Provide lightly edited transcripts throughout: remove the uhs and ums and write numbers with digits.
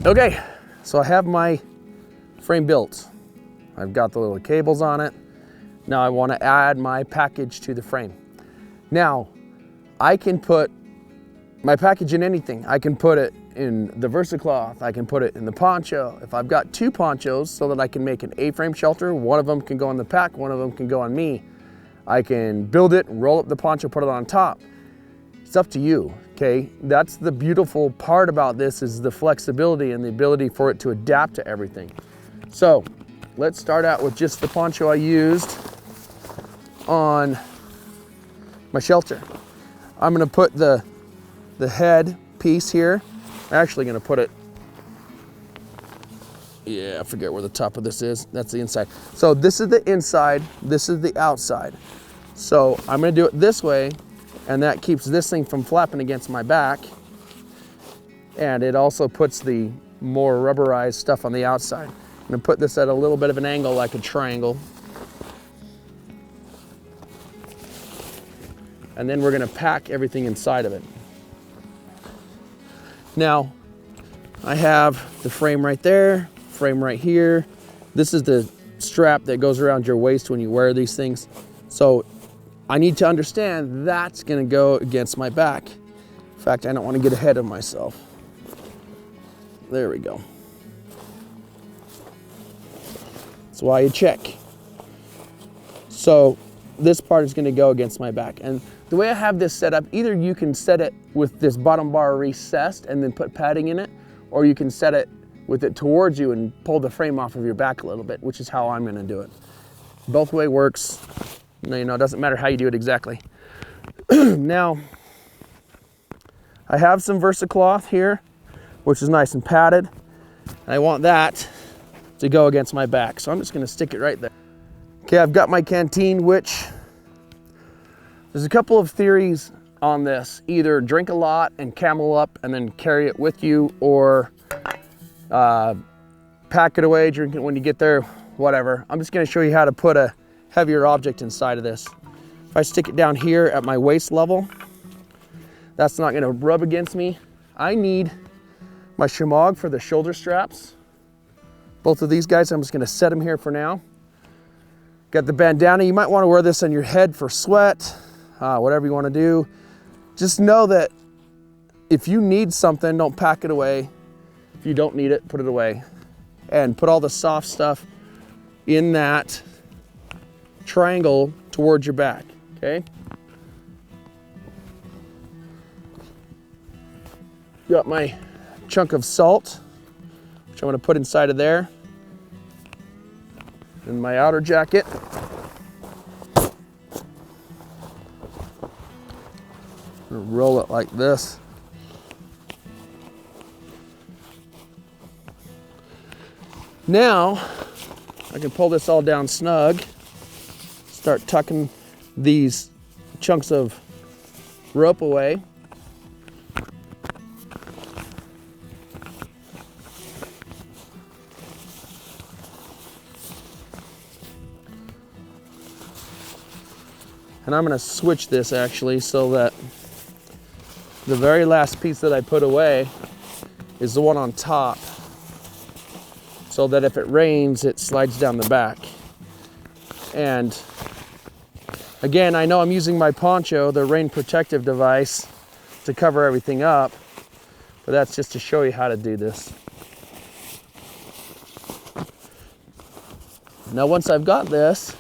Okay, so I have my frame built. I've got the little cables on it. Now I want to add my package to the frame. Now, I can put my package in anything. I can put it in the VersaCloth, I can put it in the poncho. If I've got two ponchos so that I can make an A-frame shelter, one of them can go on the pack, one of them can go on me. I can build it, roll up the poncho, put it on top. It's up to you, okay? That's the beautiful part about this, is the flexibility and the ability for it to adapt to everything. So let's start out with just the poncho I used on my shelter. I'm gonna put the head piece here. I'm actually gonna put it, yeah, I forget where the top of this is. That's the inside. So this is the inside, this is the outside. So I'm gonna do it this way, and that keeps this thing from flapping against my back. And it also puts the more rubberized stuff on the outside. I'm gonna put this at a little bit of an angle, like a triangle. And then we're gonna pack everything inside of it. Now, I have the frame right there, frame right here. This is the strap that goes around your waist when you wear these things. So I need to understand that's gonna go against my back. In fact, I don't wanna get ahead of myself. There we go. That's why you check. So this part is gonna go against my back. And the way I have this set up, either you can set it with this bottom bar recessed and then put padding in it, or you can set it with it towards you and pull the frame off of your back a little bit, which is how I'm gonna do it. Both way works. You know, it doesn't matter how you do it exactly. Now, I have some VersaCloth here, which is nice and padded. I want that to go against my back, so I'm just gonna stick it right there. Okay, I've got my canteen, which there's a couple of theories on this. Either drink a lot and camel up and then carry it with you, or pack it away, drink it when you get there, whatever. I'm just gonna show you how to put a heavier object inside of this. If I stick it down here at my waist level, that's not gonna rub against me. I need my shemagh for the shoulder straps. Both of these guys, I'm just gonna set them here for now. Got the bandana. You might wanna wear this on your head for sweat, whatever you wanna do. Just know that if you need something, don't pack it away. If you don't need it, put it away. And put all the soft stuff in that triangle towards your back, okay? Got my chunk of salt, which I'm gonna put inside of there. And my outer jacket. Roll it like this. Now, I can pull this all down snug, start tucking these chunks of rope away. And I'm gonna switch this actually so that the very last piece that I put away is the one on top, so that if it rains, it slides down the back. And again, I know I'm using my poncho, the rain protective device, to cover everything up, but that's just to show you how to do this. Now, once I've got this,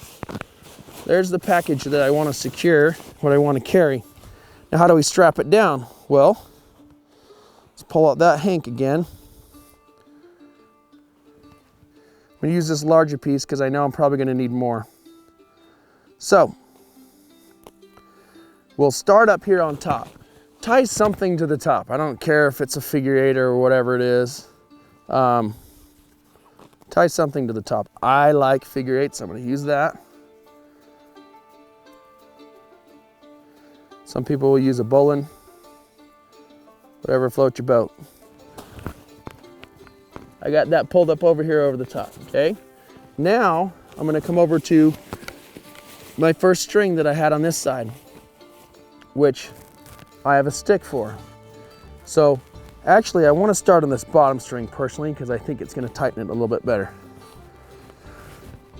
there's the package that I want to secure, what I want to carry. Now, how do we strap it down? Well, let's pull out that hank again. I'm going to use this larger piece because I know I'm probably going to need more. So, we'll start up here on top. Tie something to the top. I don't care if it's a figure eight or whatever it is. Tie something to the top. I like figure eights, so I'm going to use that. Some people will use a bowline, whatever floats your boat. I got that pulled up over here over the top, okay? Now, I'm gonna come over to my first string that I had on this side, which I have a stick for. So Actually, I want to start on this bottom string personally because I think it's going to tighten it a little bit better.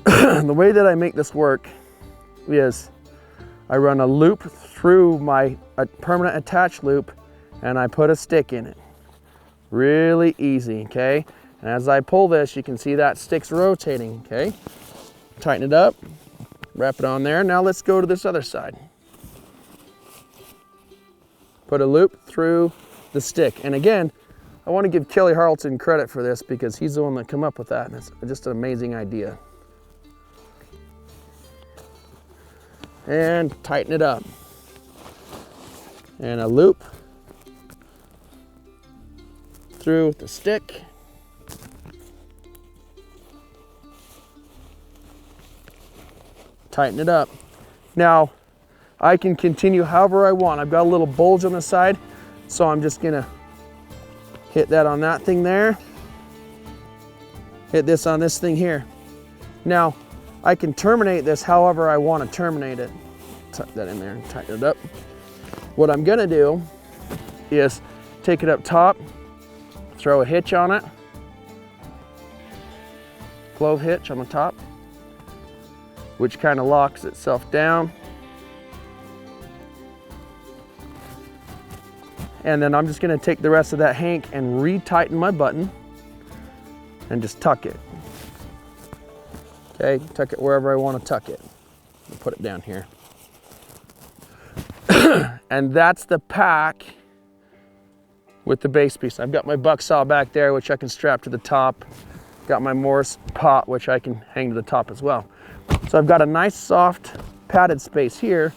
The way that I make this work is I run a loop through my permanent attach loop and I put a stick in it. Really easy, okay? And as I pull this, you can see that stick's rotating, okay? Tighten it up, wrap it on there. Now let's go to this other side. Put a loop through the stick. And again, I want to give Kelly Harleton credit for this because he's the one that came up with that, and it's just an amazing idea. And tighten it up. And a loop through the stick. Tighten it up. Now, I can continue however I want. I've got a little bulge on the side, so I'm just gonna hit that on that thing there. Hit this on this thing here. Now, I can terminate this however I want to terminate it. Tuck that in there and tighten it up. What I'm gonna do is take it up top, throw a hitch on it, clove hitch on the top, which kind of locks itself down. And then I'm just gonna take the rest of that hank and re-tighten my button and just tuck it. Okay, tuck it wherever I want to tuck it. I'll put it down here. And that's the pack with the base piece. I've got my buck saw back there, which I can strap to the top. Got my Morse pot, which I can hang to the top as well. So I've got a nice soft padded space here.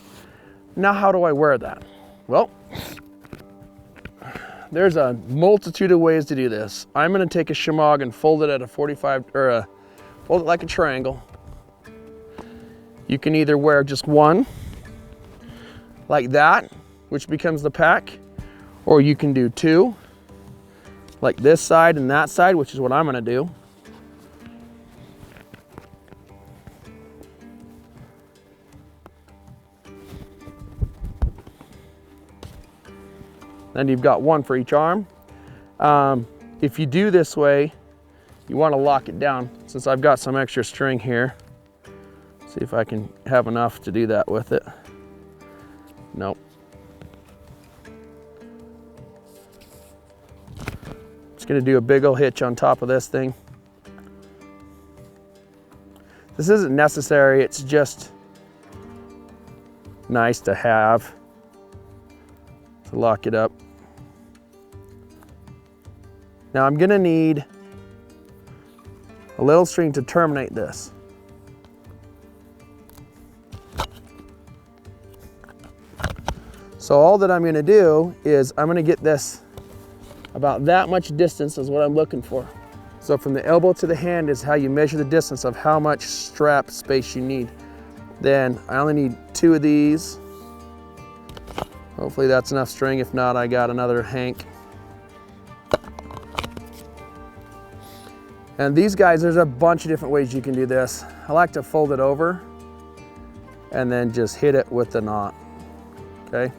Now how do I wear that? Well, there's a multitude of ways to do this. I'm gonna take a shemagh and fold it at a 45, or fold it like a triangle. You can either wear just one, like that, which becomes the pack, or you can do two, like this side and that side, which is what I'm gonna do. Then you've got one for each arm. If you do this way, you want to lock it down. Since I've got some extra string here, see if I can have enough to do that with it. Nope. Just gonna do a big old hitch on top of this thing. This isn't necessary, it's just nice to have to lock it up. Now I'm gonna need a little string to terminate this. So all that I'm gonna do is I'm gonna get this about that much distance is what I'm looking for. So from the elbow to the hand is how you measure the distance of how much strap space you need. Then I only need 2 of these. Hopefully that's enough string. If not, I got another hank. And these guys, there's a bunch of different ways you can do this. I like to fold it over and then just hit it with the knot, okay?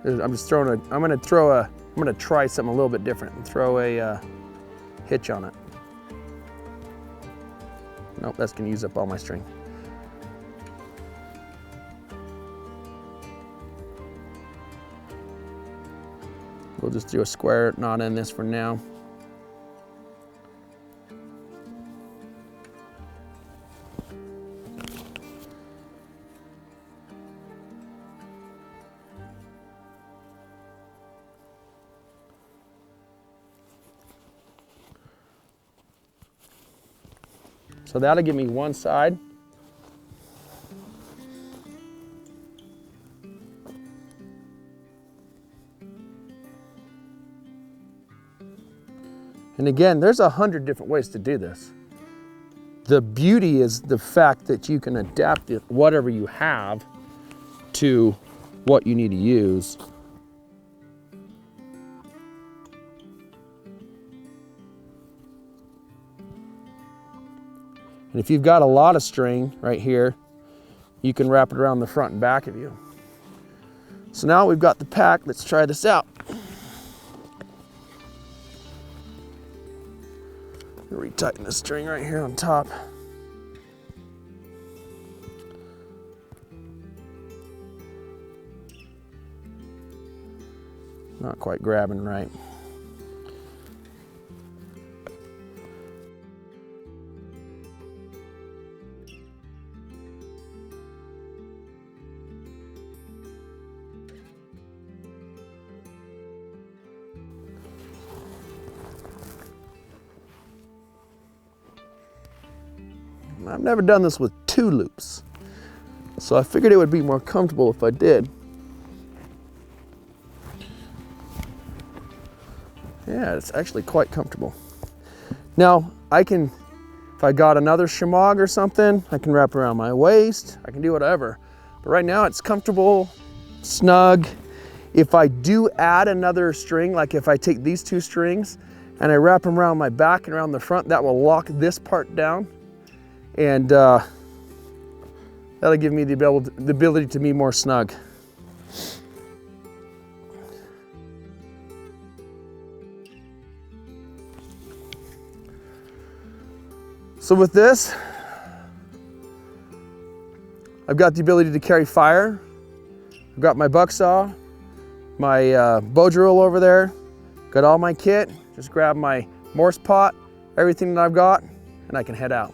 I'm just throwing a, I'm gonna try something a little bit different and throw a hitch on it. Nope, that's gonna use up all my string. We'll just do a square knot in this for now. So that'll give me one side. And again, there's 100 different ways to do this. The beauty is the fact that you can adapt it, whatever you have, to what you need to use. And if you've got a lot of string right here, you can wrap it around the front and back of you. So now we've got the pack, let's try this out. Retighten the string right here on top. Not quite grabbing right. I've never done this with 2 loops, so I figured it would be more comfortable if I did. Yeah, it's actually quite comfortable. Now, I can, if I got another shemagh or something, I can wrap around my waist, I can do whatever. But right now it's comfortable, snug. If I do add another string, like if I take these 2 strings and I wrap them around my back and around the front, that will lock this part down. And that'll give me the ability to be more snug. So with this, I've got the ability to carry fire. I've got my buck saw, my bow drill over there, got all my kit. Just grab my Morse pot, everything that I've got, and I can head out.